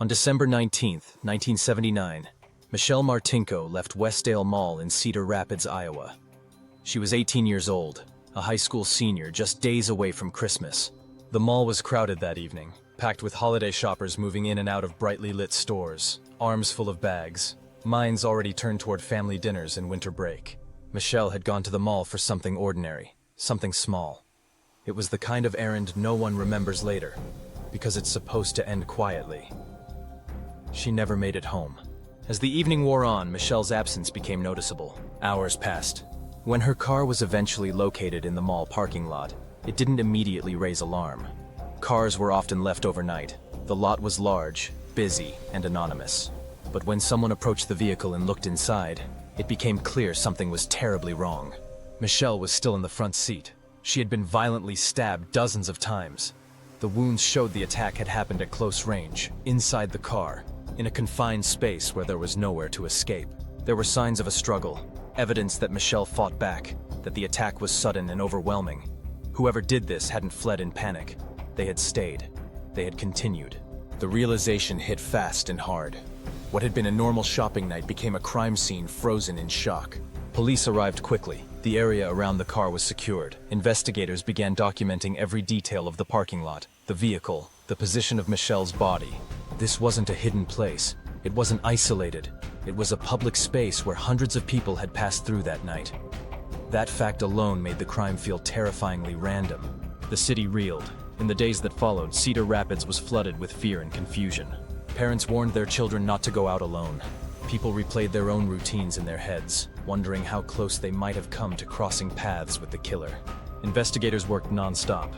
On December 19, 1979, Michelle Martinko left Westdale Mall in Cedar Rapids, Iowa. She was 18 years old, a high school senior just days away from Christmas. The mall was crowded that evening, packed with holiday shoppers moving in and out of brightly lit stores, arms full of bags, minds already turned toward family dinners and winter break. Michelle had gone to the mall for something ordinary, something small. It was the kind of errand no one remembers later, because it's supposed to end quietly. She never made it home. As the evening wore on, Michelle's absence became noticeable. Hours passed. When her car was eventually located in the mall parking lot, it didn't immediately raise alarm. Cars were often left overnight. The lot was large, busy, and anonymous. But when someone approached the vehicle and looked inside, it became clear something was terribly wrong. Michelle was still in the front seat. She had been violently stabbed dozens of times. The wounds showed the attack had happened at close range, inside the car, in a confined space where there was nowhere to escape. There were signs of a struggle, evidence that Michelle fought back, that the attack was sudden and overwhelming. Whoever did this hadn't fled in panic. They had stayed. They had continued. The realization hit fast and hard. What had been a normal shopping night became a crime scene frozen in shock. Police arrived quickly. The area around the car was secured. Investigators began documenting every detail of the parking lot, the vehicle, the position of Michelle's body. This wasn't a hidden place. It wasn't isolated. It was a public space where hundreds of people had passed through that night. That fact alone made the crime feel terrifyingly random. The city reeled. In the days that followed, Cedar Rapids was flooded with fear and confusion. Parents warned their children not to go out alone. People replayed their own routines in their heads, wondering how close they might have come to crossing paths with the killer. Investigators worked non-stop.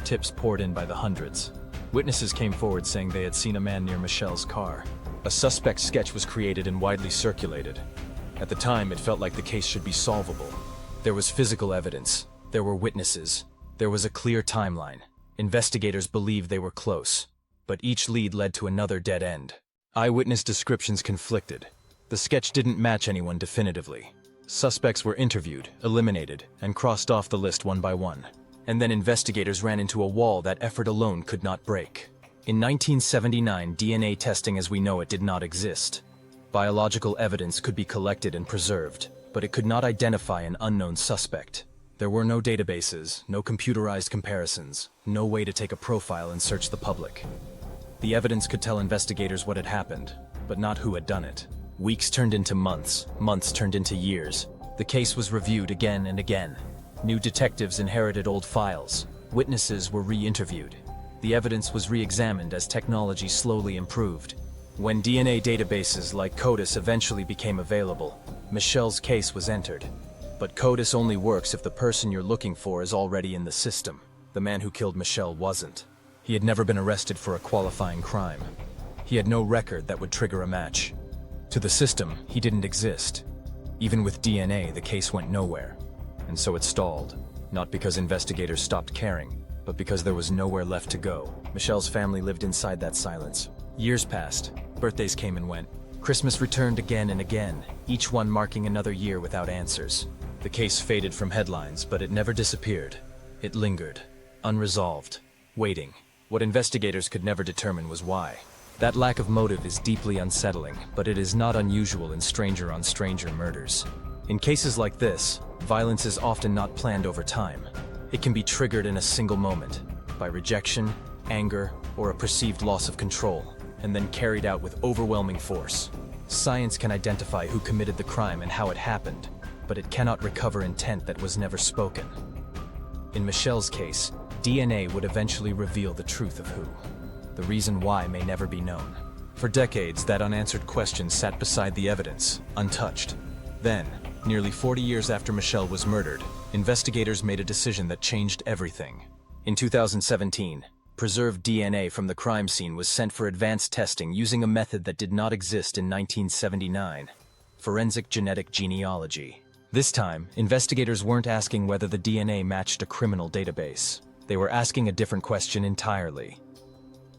Tips poured in by the hundreds. Witnesses came forward saying they had seen a man near Michelle's car. A suspect sketch was created and widely circulated. At the time, it felt like the case should be solvable. There was physical evidence. There were witnesses. There was a clear timeline. Investigators believed they were close, but each lead led to another dead end. Eyewitness descriptions conflicted. The sketch didn't match anyone definitively. Suspects were interviewed, eliminated, and crossed off the list one by one. And then investigators ran into a wall that effort alone could not break. In 1979, DNA testing as we know it did not exist. Biological evidence could be collected and preserved, but it could not identify an unknown suspect. There were no databases, no computerized comparisons, no way to take a profile and search the public. The evidence could tell investigators what had happened, but not who had done it. Weeks turned into months, months turned into years. The case was reviewed again and again. New detectives inherited old files. Witnesses were re-interviewed. The evidence was re-examined as technology slowly improved. When DNA databases like CODIS eventually became available, Michelle's case was entered. But CODIS only works if the person you're looking for is already in the system. The man who killed Michelle wasn't. He had never been arrested for a qualifying crime. He had no record that would trigger a match. To the system, he didn't exist. Even with DNA, the case went nowhere. And so it stalled. Not because investigators stopped caring, but because there was nowhere left to go. Michelle's family lived inside that silence. Years passed. Birthdays came and went. Christmas returned again and again, each one marking another year without answers. The case faded from headlines, but it never disappeared. It lingered, unresolved, waiting. What investigators could never determine was why. That lack of motive is deeply unsettling, but it is not unusual in stranger-on-stranger murders. In cases like this, violence is often not planned over time. It can be triggered in a single moment, by rejection, anger, or a perceived loss of control, and then carried out with overwhelming force. Science can identify who committed the crime and how it happened, but it cannot recover intent that was never spoken. In Michelle's case, DNA would eventually reveal the truth of who. The reason why may never be known. For decades, that unanswered question sat beside the evidence, untouched. Then, nearly 40 years after Michelle was murdered, investigators made a decision that changed everything. In 2017, preserved DNA from the crime scene was sent for advanced testing using a method that did not exist in 1979, forensic genetic genealogy. This time, investigators weren't asking whether the DNA matched a criminal database. They were asking a different question entirely.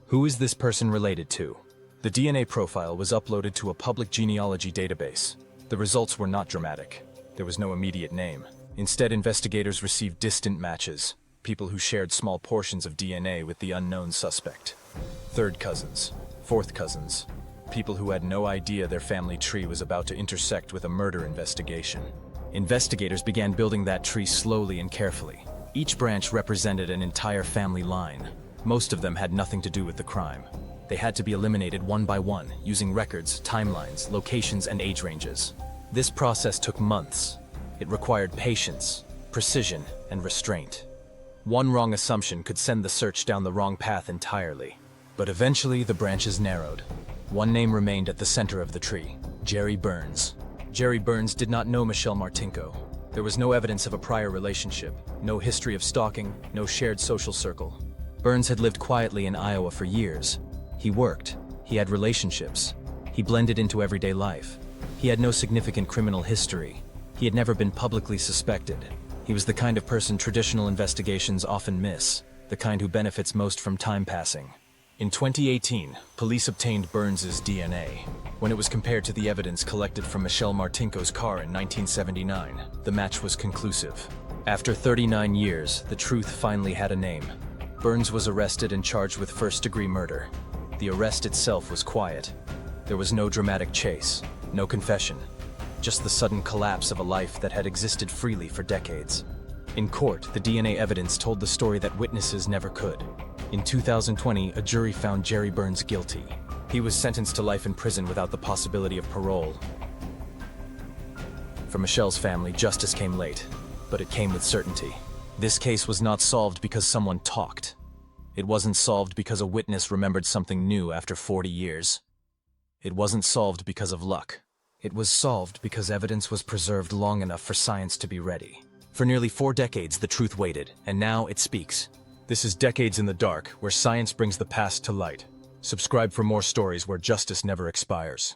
Who is this person related to? The DNA profile was uploaded to a public genealogy database. The results were not dramatic. There was no immediate name. Instead, investigators received distant matches, people who shared small portions of DNA with the unknown suspect. Third cousins, Fourth cousins. People who had no idea their family tree was about to intersect with a murder investigation. Investigators began building that tree slowly and carefully. Each branch represented an entire family line. Most of them had nothing to do with the crime. They had to be eliminated one by one, using records, timelines, locations, and age ranges. This process took months. It required patience, precision, and restraint. One wrong assumption could send the search down the wrong path entirely. But eventually, the branches narrowed. One name remained at the center of the tree: Jerry Burns. Jerry Burns did not know Michelle Martinko. There was no evidence of a prior relationship, no history of stalking, no shared social circle. Burns had lived quietly in Iowa for years. He worked, he had relationships, he blended into everyday life. He had no significant criminal history. He had never been publicly suspected. He was the kind of person traditional investigations often miss, the kind who benefits most from time passing. In 2018, police obtained Burns's DNA. When it was compared to the evidence collected from Michelle Martinko's car in 1979, the match was conclusive. After 39 years, the truth finally had a name. Burns was arrested and charged with first-degree murder. The arrest itself was quiet. There was no dramatic chase, no confession, just the sudden collapse of a life that had existed freely for decades. In court, the DNA evidence told the story that witnesses never could. In 2020, a jury found Jerry Burns guilty. He was sentenced to life in prison without the possibility of parole. For Michelle's family, justice came late, but it came with certainty. This case was not solved because someone talked. It wasn't solved because a witness remembered something new after 40 years. It wasn't solved because of luck. It was solved because evidence was preserved long enough for science to be ready. For nearly 4 decades, the truth waited, and now it speaks. This is Decades in the Dark, where science brings the past to light. Subscribe for more stories where justice never expires.